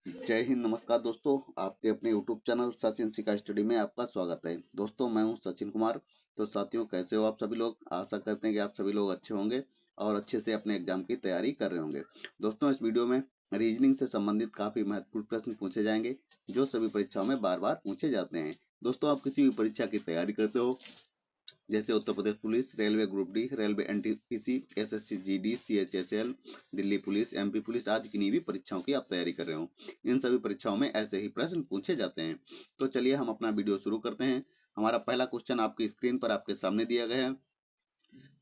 जय हिंद, नमस्कार दोस्तों। आपके अपने YouTube चैनल सचिन सिका स्टडी में आपका स्वागत है। दोस्तों, मैं हूं सचिन कुमार। तो साथियों, कैसे हो आप सभी लोग? आशा करते हैं कि आप सभी लोग अच्छे होंगे और अच्छे से अपने एग्जाम की तैयारी कर रहे होंगे। दोस्तों, इस वीडियो में रीजनिंग से संबंधित काफी महत्वपूर्ण प्रश्न पूछे जाएंगे, जो सभी परीक्षाओं में बार बार पूछे जाते हैं। दोस्तों, आप किसी भी परीक्षा की तैयारी करते हो, जैसे Uttar Pradesh police, railway group D, railway NTPC, SSC GD, CHSL, Delhi police, MP police आदि किन्हीं भी परीक्षाओं की आप तैयारी कर रहे हो, इन सभी परीक्षाओं में ऐसे ही प्रश्न पूछे जाते हैं। तो चलिए हम अपना वीडियो शुरू करते हैं। हमारा पहला क्वेश्चन आपकी स्क्रीन पर आपके सामने दिया गया है।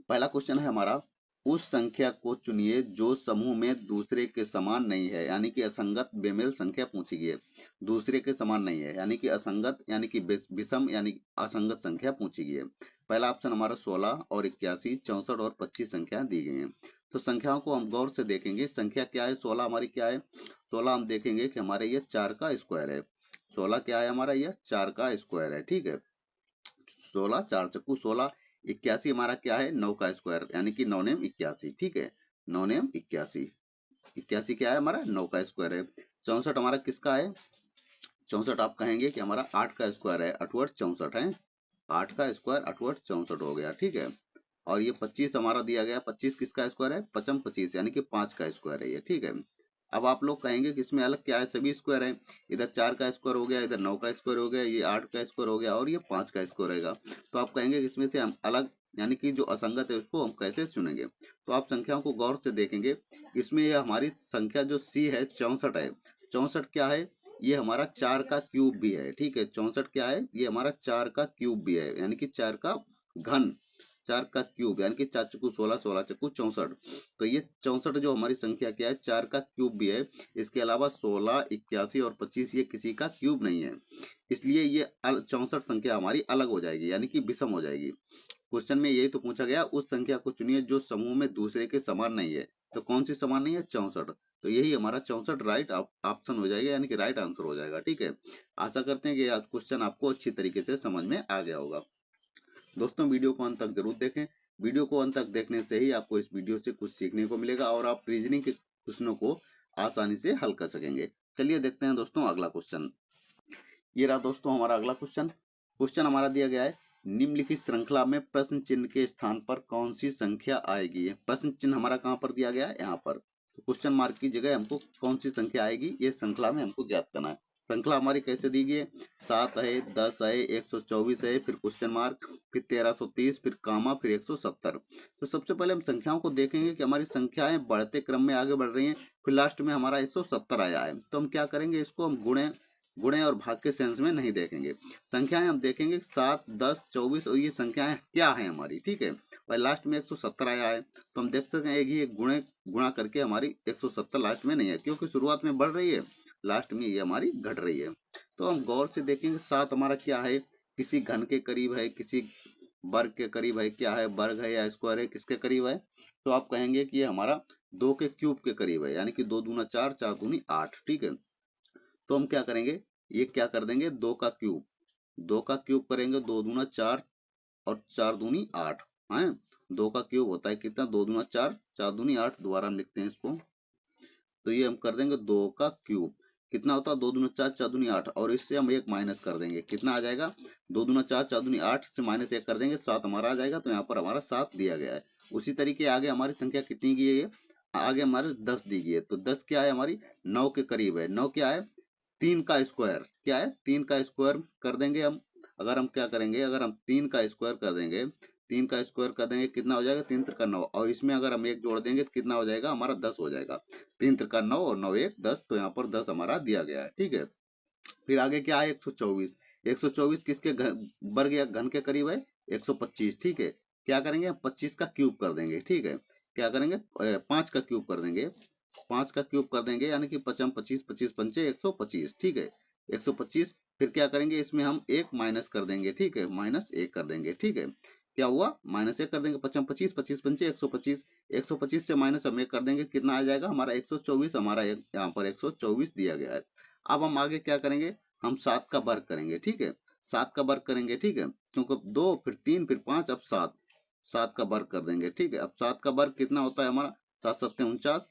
पहला क्वेश्चन है हमारा, उस संख्या को चुनिए जो समूह में दूसरे के समान नहीं है, यानी कि असंगत बेमेल संख्या पूछी गई है। दूसरे के समान नहीं है यानी कि असंगत, यानी कि विषम, यानी कि असंगत संख्या पूछी गई है। पहला ऑप्शन हमारा 16 और 81, 64 और 25 संख्या दी गई है। तो संख्याओं को हम गौर से देखेंगे। संख्या क्या है? 16 हमारी क्या है? 16 हम देखेंगे कि हमारे ये 4 का स्क्वायर है। 16 क्या है? हमारा यह 4 का स्क्वायर है। ठीक है, 16, 4 चक्कू 16। 81 हमारा क्या है? 9 का स्क्वायर, यानी कि 9 नेम 81। ठीक है, 9 नेम 81। 81 क्या है? हमारा 9 का स्क्वायर है। 64 हमारा किसका है? 64 आप कहेंगे कि हमारा 8 का स्क्वायर है। 8 64 है, 8 का स्क्वायर 8 64 हो गया। ठीक है, और ये 25 हमारा दिया गया। 25 किसका स्क्वायर है? 55 25, यानी कि 5 का स्क्वायर है ये। ठीक है, अब आप लोग कहेंगे कि इसमें अलग क्या है? सभी स्क्वायर है। इधर 4 का स्क्वायर हो गया, इधर 9 का स्क्वायर हो गया, ये 8 का स्क्वायर हो गया और ये 5 का स्क्वायर रहेगा। तो आप कहेंगे कि इसमें से हम अलग, यानी कि जो असंगत है उसको हम कैसे चुनेंगे? तो आप संख्याओं को गौर से देखेंगे। इसमें ये हमारी संख्या जो सी है 64 है। 64 क्या है? ये हमारा 4 का क्यूब भी है। ठीक है, 64 क्या है? ये हमारा 4 का क्यूब भी है, यानी कि 4 का घन। 4 का क्यूब यानी कि 4 चक्कू 16, 16 चक्कू 64। तो ये 64 जो हमारी संख्या क्या है? 4 का क्यूब भी है। इसके अलावा 16, 81 और 25 ये किसी का क्यूब नहीं है, इसलिए ये 64 संख्या हमारी अलग हो जाएगी, यानी कि विषम हो जाएगी। क्वेश्चन में यही तो पूछा गया, उस संख्या को चुनिए जो समूह में दूसरे के समान नहीं है। तो कौन सी समान नहीं है? 64। तो यही हमारा 64 राइट ऑप्शन हो जाएगा, यानी कि राइट आंसर हो जाएगा। ठीक है, आशा करते हैं कि यह क्वेश्चन आपको अच्छी तरीके से समझ में आ गया होगा। दोस्तों, वीडियो को अंत तक जरूर देखें। वीडियो को अंत तक देखने से ही आपको इस वीडियो से कुछ सीखने को मिलेगा और आप रीजनिंग के क्वेश्चनों को आसानी से हल कर सकेंगे। चलिए देखते हैं दोस्तों अगला क्वेश्चन। ये रहा दोस्तों हमारा अगला क्वेश्चन। क्वेश्चन हमारा दिया गया है, निम्नलिखित श्रृंखला में प्रश्न चिन्ह के स्थान पर कौन सी संख्या आएगी? प्रश्न चिन्ह हमारा कहाँ पर दिया गया है? यहाँ पर। तो क्वेश्चन मार्क की जगह हमको कौन सी संख्या आएगी ये श्रृंखला में हमको ज्ञात करना है। श्रृंखला हमारी कैसे दी गई है? 7 है, 10 है, 124 है, फिर क्वेश्चन मार्क, फिर 1330, फिर कामा, फिर 170। तो सबसे पहले हम संख्याओं को देखेंगे कि हमारी संख्याएं बढ़ते क्रम में आगे बढ़ रही हैं, फिर लास्ट में हमारा 170 आया है। तो हम क्या करेंगे? इसको हम गुणे गुणे और भाग के सेंस में नहीं देखेंगे। संख्याएं हम देखेंगे 7, 10, 24 और ये संख्याएं क्या है हमारी। ठीक है, और लास्ट में 170 आया है, तो हम देख सकते हैं ये गुणे गुणा करके हमारी 170 लास्ट में नहीं है, क्योंकि शुरुआत में बढ़ रही है, लास्ट में ये हमारी घट रही है। तो हम गौर से देखेंगे 7 हमारा क्या है? किसी घन के करीब है, किसी वर्ग के करीब है। क्या है? वर्ग है या स्क्वायर है? किसके करीब है? तो आप कहेंगे कि ये हमारा 2 के क्यूब के करीब है, यानी कि 2 दूना 4, 4 दूनी 8। ठीक है, तो हम क्या करेंगे? ये क्या कर देंगे? 2 का क्यूब, 2 का क्यूब करेंगे, 2 दूना 4 और 4 दूनी 8 है। 2 का क्यूब होता है कितना? 2 दूना 4, 4 दूनी 8। दोबारा हम लिखते हैं इसको, तो ये हम कर देंगे 2 का क्यूब। कितना होता है? 2 दूना 4, 4 दूनी 8, और इससे हम 1 माइनस कर देंगे। कितना आ जाएगा? 2 दूना 4, 4 दूनी 8 से माइनस 1 कर देंगे, 7 हमारा आ जाएगा। तो यहाँ पर हमारा 7 दिया गया है। उसी तरीके आगे हमारी संख्या कितनी की है? ये आगे हमारे 10 दी गई है। तो 10 क्या है? हमारी 9 के करीब है। 9 क्या है? 3 का स्क्वायर। क्या है? 3 का स्क्वायर कर देंगे हम। अगर हम क्या करेंगे? अगर हम 3 का स्क्वायर कर देंगे, 3 का स्क्वायर कर देंगे, कितना हो जाएगा? 3 त्रिका 9, और इसमें अगर हम 1 जोड़ देंगे तो कितना हो जाएगा? हमारा 10 हो जाएगा। 3 त्रिका 9 और 9 1 10, तो यहाँ पर 10 हमारा दिया गया है। ठीक है, फिर आगे क्या है? 124। 124 किसके वर्ग या घन के करीब है? 125। ठीक है, क्या करेंगे? 25 का क्यूब कर देंगे। ठीक है, क्या करेंगे? 5 का क्यूब कर देंगे। 5 का क्यूब कर देंगे, यानी कि 55 25 25 पंचे 125। ठीक है, 125। फिर क्या करेंगे? इसमें हम 1 माइनस कर देंगे। ठीक है, माइनस 1 कर देंगे। ठीक है, क्या हुआ? माइनस 1 कर देंगे। 55 25 25 पंचे 125। 125 से माइनस हम 1 कर देंगे, कितना आ जाएगा? हमारा 124। हमारा यहाँ पर 124 दिया गया है। अब हम आगे क्या करेंगे? हम 7 का वर्ग करेंगे। ठीक है, 7 का वर्ग करेंगे। ठीक है, क्योंकि 2 फिर 3 फिर 5, अब 7, 7 का वर्ग कर देंगे। ठीक है, अब 7 का वर्ग कितना होता है हमारा? 7 7 49,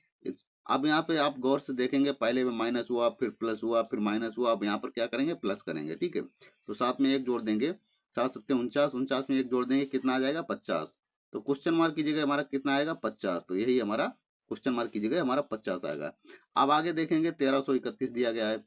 अब यहाँ पे आप गौर से देखेंगे, पहले में माइनस हुआ, फिर प्लस हुआ, फिर माइनस हुआ, अब यहाँ पर क्या करेंगे, प्लस करेंगे। ठीक है, तो साथ में एक जोड़ देंगे, 7 7 49, 49 में एक जोड़ देंगे, कितना आ जाएगा, 50। तो क्वेश्चन मार्क की जगह हमारा कितना आएगा, 50। तो यही हमारा क्वेश्चन मार्क की जगह हमारा 50 आएगा। अब आगे देखेंगे 1331 दिया गया है।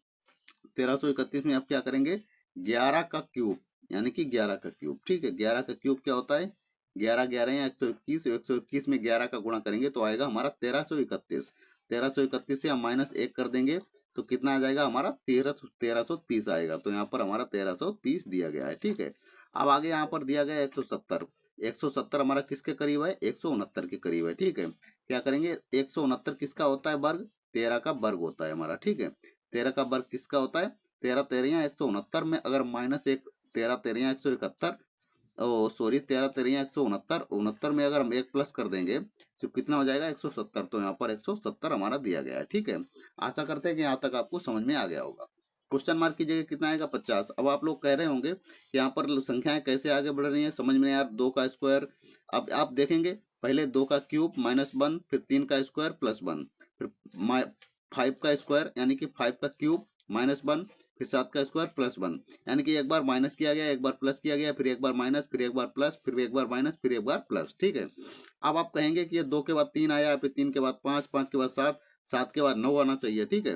1331 में आप क्या करेंगे, 11 का क्यूब, यानी कि 11 का क्यूब। ठीक है, 11 का क्यूब क्या होता है, 11 11 या 121, 121 में 11 का गुणा करेंगे तो आएगा हमारा 1331। 1331 से हम माइनस 1 कर देंगे तो कितना आ जाएगा हमारा, 1330 आएगा। तो यहाँ पर हमारा 1330 दिया गया है। ठीक है, अब आगे यहाँ पर दिया गया 170। 170 हमारा किसके करीब है, 169 के करीब है। ठीक है, क्या करेंगे, 169 किसका होता है वर्ग, 13 का वर्ग होता है हमारा। ठीक है, 13 का वर्ग किसका होता है, 13 13 169 में अगर माइनस 1, 13 13 171, ओ सॉरी 13 13 169, 69 में अगर हम एक प्लस कर देंगे तो कितना हो जाएगा, 170। तो यहाँ पर 170 हमारा दिया गया है। ठीक है, आशा करते हैं कि यहाँ तक आपको समझ में आ गया होगा। क्वेश्चन मार्क की जगह कितना आएगा, 50। अब आप लोग कह रहे होंगे कि यहाँ पर संख्याएं कैसे आगे बढ़ रही हैं, समझ में यार, 2 का स्क्वायर। अब आप देखेंगे, पहले 2 का क्यूब -1, फिर 3 का स्क्वायर +1, फिर 5 का स्क्वायर यानी कि 5 का क्यूब -1, फिर 7 का स्क्वायर +1, यानी कि एक बार माइनस किया गया, एक बार प्लस किया गया, फिर एक बार माइनस, फिर एक बार प्लस, फिर एक बार माइनस, फिर एक बार प्लस। ठीक है, अब आप कहेंगे कि ये 2 के बाद 3 आया, फिर 3 के बाद 5, 5 के बाद 7, 7 के बाद 9 आना चाहिए। ठीक है,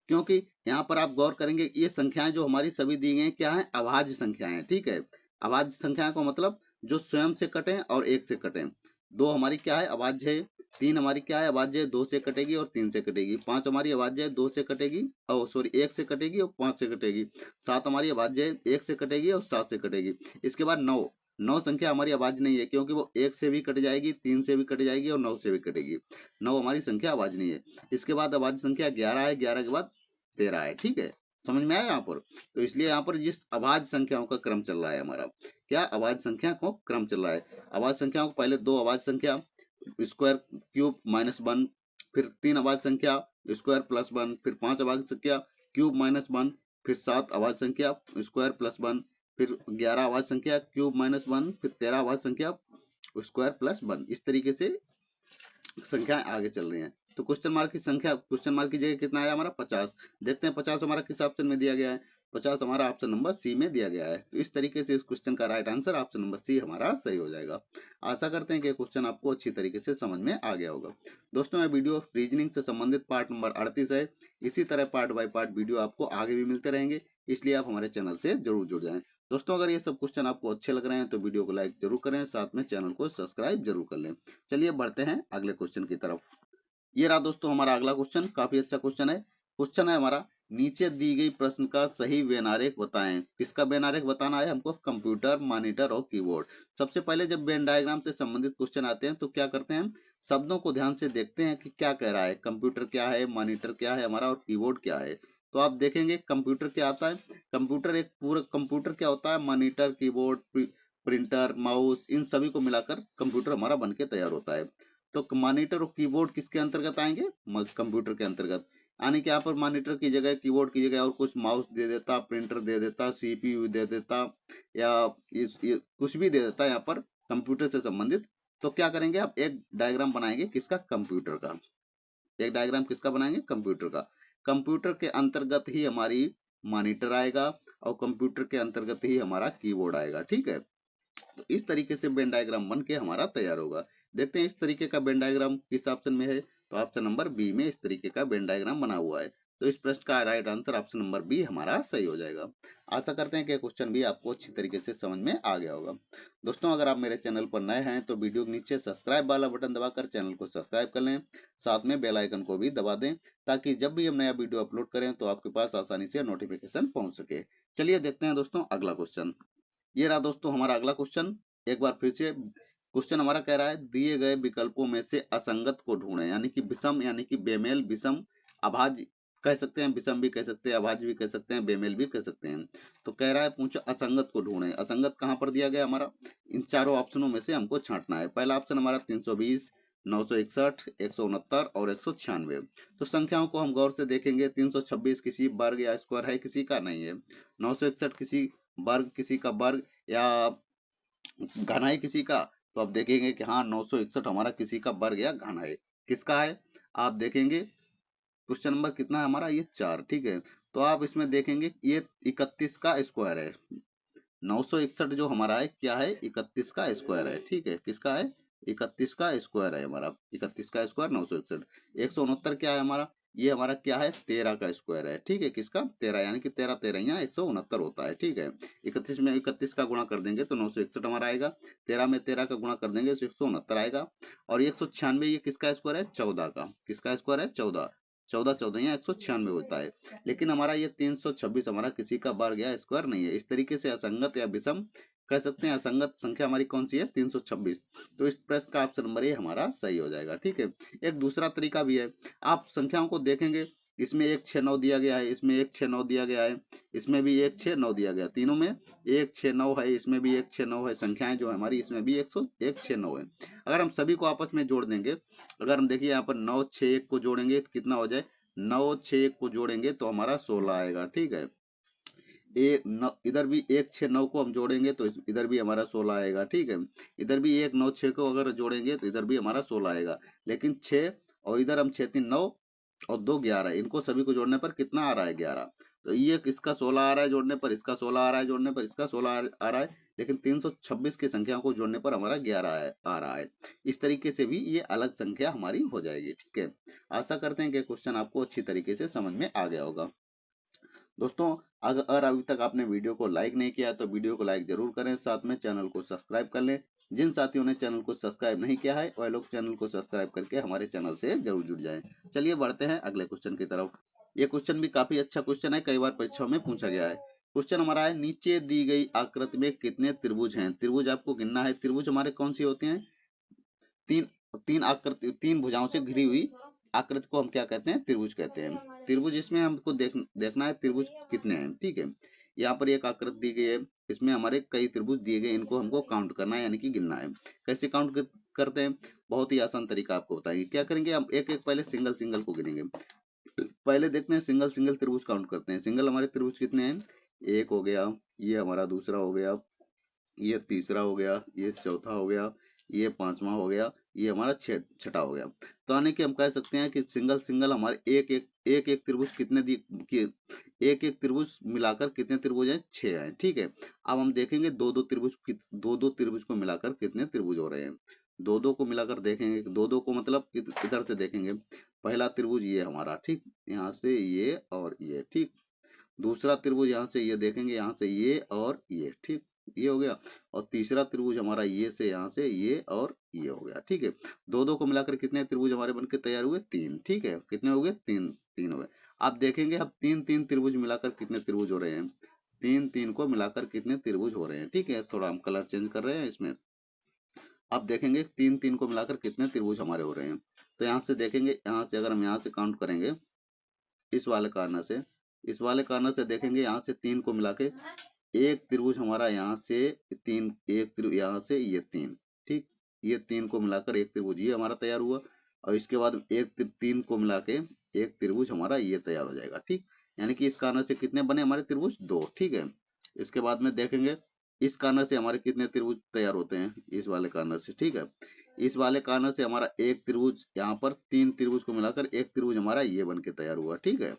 क्योंकि यहाँ पर आप गौर करेंगे ये संख्याएं जो हमारी सभी दी गई हैं क्या है, अभाज्य संख्याएं हैं। ठीक है, अभाज्य संख्याएं को मतलब जो स्वयं से कटें और एक से कटें। 2 हमारी क्या है, अभाज्य है। 3 हमारी क्या है, अभाज्य है, 2 से कटेगी और 3 से कटेगी। 5 हमारी अभाज्य है, 2 से कटेगी और सॉरी 1 से कटेगी और 5 से कटेगी। 7 हमारी अभाज्य है, 1 से कटेगी और 7 से कटेगी। इसके बाद 9, 9 संख्या हमारी अभाज्य नहीं है क्योंकि वो 1 से भी कट जाएगी, 3 से भी कट जाएगी और 9 से भी कटेगी। 9 हमारी संख्या अभाज्य नहीं है। इसके बाद अभाज्य संख्या 11 है, 11 के बाद 13 है। ठीक है, समझ में आया यहाँ पर। तो इसलिए यहाँ पर जिस अभाज्य संख्याओं का क्रम चल रहा है हमारा, क्या अभाज्य संख्या को क्रम चल रहा है। अभाज्य संख्याओं को पहले 2 अभाज्य संख्या स्क्वायर क्यूब -1, फिर 3 अभाज्य संख्या स्क्वायर +1, फिर 5 अभाज्य संख्या क्यूब -1, फिर 7 अभाज्य संख्या स्क्वायर +1, फिर 11 अभाज्य संख्या क्यूब -1, फिर 13 अभाज्य संख्या स्क्वायर +1। इस तरीके से संख्याएं आगे चल रही हैं। तो क्वेश्चन मार्क की संख्या, क्वेश्चन मार्क की जगह कितना आया हमारा, 50। देखते हैं 50 हमारा किस ऑप्शन में दिया गया है। 50 हमारा ऑप्शन नंबर सी में दिया गया है। तो इस तरीके से इस क्वेश्चन का right answer option number C हमारा सही हो जाएगा। आशा करते हैं कि क्वेश्चन आपको अच्छी तरीके से समझ में आ गया होगा। दोस्तों यह वीडियो रीजनिंग से संबंधित पार्ट नंबर 38 है। इसी तरह पार्ट बाय पार्ट वीडियो आपको आगे भी मिलते रहेंगे, इसलिए आप हमारे चैनल से जरूर जुड़ जाएं। दोस्तों अगर ये सब क्वेश्चन आपको अच्छे लग रहे हैं तो वीडियो को लाइक जरूर करें, साथ में चैनल को सब्सक्राइब जरूर कर लें। चलिए बढ़ते हैं अगले क्वेश्चन की तरफ। ये रहा दोस्तों हमारा अगला क्वेश्चन, काफी अच्छा क्वेश्चन है। क्वेश्चन है हमारा, नीचे दी गई प्रश्न का सही वेन बताएं। किसका वेन बताना है हमको, कंप्यूटर, मॉनिटर और कीबोर्ड। सबसे पहले जब वेन डायग्राम से संबंधित क्वेश्चन आते हैं तो क्या करते हैं, शब्दों को ध्यान से देखते हैं कि क्या कह रहा है, कंप्यूटर क्या है, मॉनिटर क्या है हमारा और कीबोर्ड क्या है। तो आप देखेंगे कंप्यूटर क्या आता है, कंप्यूटर एक पूरा कंप्यूटर क्या होता है, मॉनिटर, कीबोर्ड, प्रिंटर, माउस, इन सभी को मिलाकर कंप्यूटर हमारा बन के तैयार होता है। तो मॉनिटर और कीबोर्ड किसके अंतर्गत आएंगे, कंप्यूटर के अंतर्गत। यानी कि यहाँ पर मॉनिटर की जगह, कीबोर्ड की जगह और कुछ माउस दे देता, प्रिंटर दे देता, सीपीयू दे देता, या ये कुछ भी दे देता है यहाँ पर कंप्यूटर से संबंधित। तो क्या करेंगे, आप एक डायग्राम बनाएंगे किसका, कंप्यूटर का। एक डायग्राम किसका बनाएंगे, कंप्यूटर का। कंप्यूटर के अंतर्गत ही हमारी मॉनिटर आएगा और कंप्यूटर के अंतर्गत ही हमारा कीबोर्ड आएगा। ठीक है, तो इस तरीके से वेन डायग्राम बन के हमारा तैयार होगा। देखते हैं इस तरीके का वेन डायग्राम किस ऑप्शन में है। तो ऑप्शन नंबर बी में इस तरीके का वेन डायग्राम बना हुआ है। तो इस प्रश्न का right answer option number B हमारा सही हो जाएगा। आशा करते हैं कि क्वेश्चन भी आपको अच्छी तरीके से समझ में आ गया होगा। दोस्तों अगर आप मेरे चैनल पर नए हैं तो वीडियो के नीचे सब्सक्राइब वाला बटन दबाकर चैनल को सब्सक्राइब कर लें, साथ में बेल आइकन को भी दबा दें ताकि जब भी हम नया वीडियो अपलोड करें तो आपके पास आसानी से नोटिफिकेशन पहुंच सके। चलिए देखते हैं दोस्तों अगला क्वेश्चन। ये रहा दोस्तों हमारा अगला क्वेश्चन। एक बार फिर से क्वेश्चन हमारा कह रहा है, दिए गए विकल्पों में से असंगत को ढूंढें। यानी कि विषम, यानी कि बेमेल, विषम, अभाज्य कह सकते हैं, विषम भी कह सकते हैं, अभाज्य भी कह सकते हैं, बेमेल भी कह सकते हैं। तो कह रहा है पूछो असंगत को ढूंढें। असंगत कहाँ पर दिया गया हमारा, इन चारों ऑप्शनों में से हमको छांटना है। पहला ऑप्शन हमारा 320, 961, 169 और 196। तो संख्याओं को हम गौर से देखेंगे, 326 किसी वर्ग या स्क्वायर है, किसी का नहीं है। 961 किसी वर्ग, किसी का वर्ग या घन है किसी का। तो अब देखेंगे कि हाँ 961 हमारा किसी का वर्ग या घन है। किसका है, आप देखेंगे क्वेश्चन नंबर कितना है हमारा, ये 4, ठीक है। तो आप इसमें देखेंगे ये 31 का स्क्वायर है। 961 जो हमारा है क्या है, 31 का स्क्वायर है, ठीक है। किसका है, 31 का स्क्वायर है हमारा, 31 का स्क्वायर 961। 169 क्या है हमारा, ये हमारा क्या है, 13 का स्क्वायर है, ठीक है। किसका, 13, यानी कि 13 13 यहाँ 169 होता है, ठीक है। 31 में 31 का गुणा कर देंगे तो 961 हमारा आएगा। 13 में 13 का गुणा कर देंगे तो 169 आएगा। और 196 ये किसका स्क्वायर है, 14 का। किसका स्क्वायर है, 14। 14 14 यहाँ 196 होता है। लेकिन हमारा ये 326 हमारा किसी का वर्ग या स्क्वायर नहीं है। इस तरीके से असंगत या विषम कह सकते हैं। असंगत संख्या हमारी कौन सी है, 326। तो इस प्रश्न का ऑप्शन नंबर ए हमारा सही हो जाएगा, ठीक है। एक दूसरा तरीका भी है, आप संख्याओं को देखेंगे, इसमें 169 दिया गया है, इसमें 169 दिया गया है, इसमें भी 169 दिया गया, तीनों में 169 है, इसमें भी 169 है। संख्याएं जो है हमारी इसमें भी 169 है। अगर हम सभी को आपस में जोड़ देंगे, अगर हम देखिए यहाँ पर 961 को जोड़ेंगे तो कितना हो जाए, 961 को जोड़ेंगे तो हमारा 16 आएगा, ठीक है। इधर भी 169 को हम जोड़ेंगे तो इधर भी हमारा 16 आएगा, ठीक है। इधर भी 196 को अगर जोड़ेंगे तो इधर भी हमारा 16 आएगा। लेकिन 6 और इधर हम 6 3 9 और 2 11, इनको सभी को जोड़ने पर कितना आ रहा है, 11। तो ये इसका 16 आ रहा है जोड़ने पर, इसका 16 आ रहा है जोड़ने पर, इसका 16 आ रहा है। लेकिन 326 की संख्या को जोड़ने पर हमारा 11 आ रहा है। इस तरीके से भी ये अलग संख्या हमारी हो जाएगी, ठीक है। आशा करते हैं कि क्वेश्चन आपको अच्छी तरीके से समझ में आ गया होगा। दोस्तों, अगर अभी तक आपने वीडियो को लाइक नहीं किया तो वीडियो को लाइक जरूर करें, साथ में चैनल को सब्सक्राइब कर लें। जिन साथियों ने चैनल को सब्सक्राइब नहीं किया है वह लोग चैनल को सब्सक्राइब करके हमारे चैनल से जरूर जुड़ जाएं। चलिए बढ़ते हैं अगले क्वेश्चन की तरफ। ये क्वेश्चन भी काफी अच्छा क्वेश्चन है, कई बार परीक्षाओं में पूछा गया है। क्वेश्चन हमारा है, नीचे दी गई आकृति में कितने त्रिभुज हैं। त्रिभुज आपको गिनना है। त्रिभुज हमारे कौन सी होते हैं, तीन तीन आकृति, तीन भुजाओं से घिरी हुई आकृति को हम क्या कहते हैं, त्रिभुज कहते हैं। त्रिभुज इसमें हमको देखना है त्रिभुज कितने हैं, ठीक है। यहाँ पर एक आकृति दी गई है, इसमें हमारे कई त्रिभुज दिए गए, इनको हमको काउंट करना है, यानी कि गिनना है। कैसे काउंट करते हैं, बहुत ही आसान तरीका आपको बताएंगे। क्या करेंगे, हम एक एक पहले सिंगल सिंगल को गिनेंगे। पहले देखते हैं सिंगल सिंगल त्रिभुज काउंट करते हैं। सिंगल हमारे त्रिभुज कितने हैं, एक हो गया, ये हमारा दूसरा हो गया, ये तीसरा हो गया, ये चौथा हो गया, ये पांचवा हो गया, ये हमारा छठा हो गया। तो यानी कि हम कह सकते हैं कि सिंगल सिंगल हमारे एक त्रिभुज कितने एक एक त्रिभुज मिलाकर कितने त्रिभुज हैं, 6 हैं, ठीक है। अब हम देखेंगे दो दो त्रिभुज को मिलाकर कितने त्रिभुज हो रहे हैं। दो दो को मिलाकर देखेंगे, दो दो को मतलब इधर से देखेंगे। पहला त्रिभुज ये हमारा, ठीक, यहाँ से ये और ये, ठीक। दूसरा त्रिभुज यहाँ से ये देखेंगे, यहाँ से ये और ये, ठीक, ये हो गया। और तीसरा त्रिभुज हमारा ये से यहाँ से ये और ये हो गया, ठीक है। दो दो को मिलाकर कितने त्रिभुज हमारे बनके तैयार हुए, 3, ठीक है। कितने हो गए, 3 3 हो गए। आप देखेंगे अब 3 3 त्रिभुज मिलाकर कितने त्रिभुज हो रहे हैं, 3 3 को मिलाकर कितने त्रिभुज हो रहे हैं, ठीक है। थोड़ा हम कलर चेंज कर रहे हैं इसमें। आप देखेंगे 3 3 को मिलाकर कितने त्रिभुज हमारे हो रहे हैं। तो यहाँ से देखेंगे, यहाँ से अगर हम यहाँ से काउंट करेंगे, इस वाले कॉर्नर से, इस वाले कॉर्नर से देखेंगे, यहाँ से 3 को मिला के एक त्रिभुज हमारा यहाँ से 3, एक त्रिभुज यहाँ से ये 3, ठीक। ये 3 को मिलाकर एक त्रिभुज ये हमारा तैयार हुआ। और इसके बाद 3 को मिला के एक त्रिभुज हमारा ये तैयार हो जाएगा, ठीक। यानी कि इस कॉर्नर से कितने बने हमारे त्रिभुज, 2, ठीक है। इसके बाद में देखेंगे इस कॉर्नर से हमारे कितने त्रिभुज तैयार होते हैं, इस वाले कॉर्नर से, ठीक है। इस वाले कॉर्नर से हमारा एक त्रिभुज, यहाँ पर 3 त्रिभुज को मिलाकर एक त्रिभुज हमारा ये बन के तैयार हुआ, ठीक है।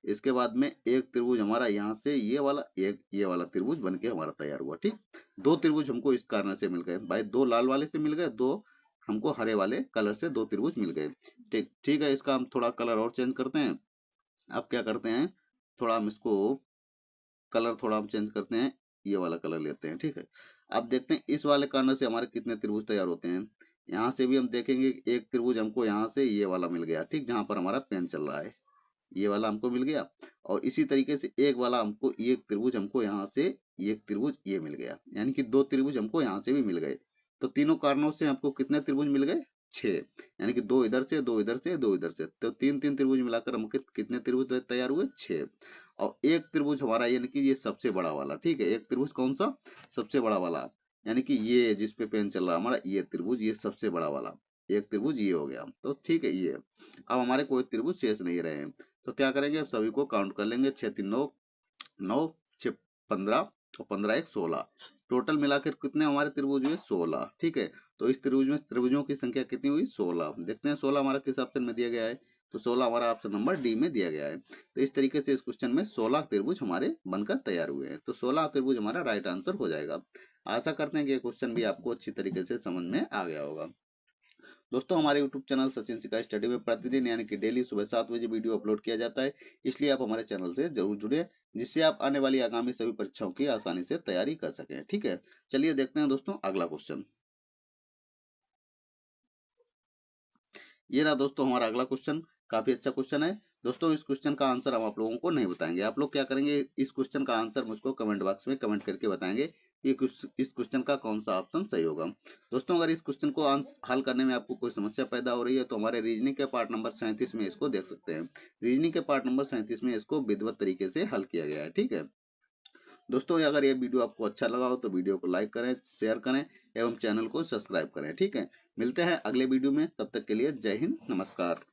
इसके बाद में एक त्रिभुज हमारा यहाँ से ये वाला, एक ये वाला त्रिभुज बन के हमारा तैयार हुआ, ठीक। दो त्रिभुज हमको इस कॉर्नर से मिल गए भाई, दो लाल वाले से मिल गए, दो हमको हरे वाले कलर से दो त्रिभुज मिल गए, ठीक ठीक है। इसका हम थोड़ा कलर और चेंज करते हैं। अब क्या करते हैं, थोड़ा हम इसको कलर थोड़ा हम चेंज करते हैं, ये वाला कलर लेते हैं, ठीक है। अब देखते हैं इस वाले कॉर्नर से हमारे कितने त्रिभुज तैयार होते हैं। यहाँ से भी हम देखेंगे एक त्रिभुज हमको यहाँ से ये वाला मिल गया, ठीक, जहां पर हमारा पेन चल रहा है, ये वाला हमको मिल गया। और इसी तरीके से एक वाला हमको, एक त्रिभुज हमको यहाँ से एक त्रिभुज ये मिल गया, यानी कि दो त्रिभुज हमको यहाँ से भी मिल गए। तो तीनों कारणों से हमको कितने त्रिभुज मिल गए, 6। यानी कि दो इधर से, दो इधर से, दो इधर से, तो 3 3 त्रिभुज मिलाकर हमको कितने त्रिभुज तैयार हुए, 6। और एक त्रिभुज हमारा, यानी कि ये सबसे बड़ा वाला, ठीक है। एक त्रिभुज कौन सा, सबसे बड़ा वाला, यानी कि ये जिस पे पेन चल रहा है हमारा, ये त्रिभुज, ये सबसे बड़ा वाला एक त्रिभुज ये हो गया, तो ठीक है। ये अब हमारे कोई त्रिभुज शेष नहीं रहे हैं। तो क्या करेंगे, अब सभी को काउंट कर लेंगे, 6 3 9, 9 6 15 और 15 1 16। टोटल मिलाकर कितने हमारे त्रिभुज हुए? 16। ठीक है, तो इस त्रिभुज में त्रिभुजों की संख्या कितनी हुई? 16। देखते हैं 16 हमारा किस ऑप्शन में दिया गया है, तो 16 हमारा ऑप्शन नंबर डी में दिया गया है। तो इस तरीके से इस क्वेश्चन में 16 त्रिभुज हमारे बनकर तैयार हुए हैं, तो 16 त्रिभुज हमारा राइट आंसर हो जाएगा। आशा करते हैं कि ये क्वेश्चन भी आपको अच्छी तरीके से समझ में आ गया होगा। दोस्तों हमारे YouTube चैनल सचिन सिका स्टडी में प्रतिदिन यानी कि डेली सुबह 7 बजे वीडियो अपलोड किया जाता है, इसलिए आप हमारे चैनल से जरूर जुड़े, जिससे आप आने वाली आगामी सभी परीक्षाओं की आसानी से तैयारी कर सकें। ठीक है, चलिए देखते हैं दोस्तों अगला क्वेश्चन। ये रहा दोस्तों हमारा अगला क्वेश्चन, काफी अच्छा क्वेश्चन है। दोस्तों इस क्वेश्चन का आंसर हम आप लोगों को नहीं बताएंगे, आप लोग क्या करेंगे, इस क्वेश्चन का आंसर मुझको कमेंट बॉक्स में कमेंट करके बताएंगे कि इस क्वेश्चन का कौन सा ऑप्शन सही होगा। दोस्तों अगर इस क्वेश्चन को हल करने में आपको कोई समस्या पैदा हो रही है, तो हमारे रीजनिंग के पार्ट नंबर 37 में इसको देख सकते हैं। रीजनिंग के पार्ट नंबर 37 में इसको विधिवत तरीके से हल किया गया है। ठीक है दोस्तों, अगर ये वीडियो आपको अच्छा लगा हो तो वीडियो को लाइक करें, शेयर करें एवं चैनल को सब्सक्राइब करें। ठीक है, मिलते हैं अगले वीडियो में, तब तक के लिए जय हिंद, नमस्कार।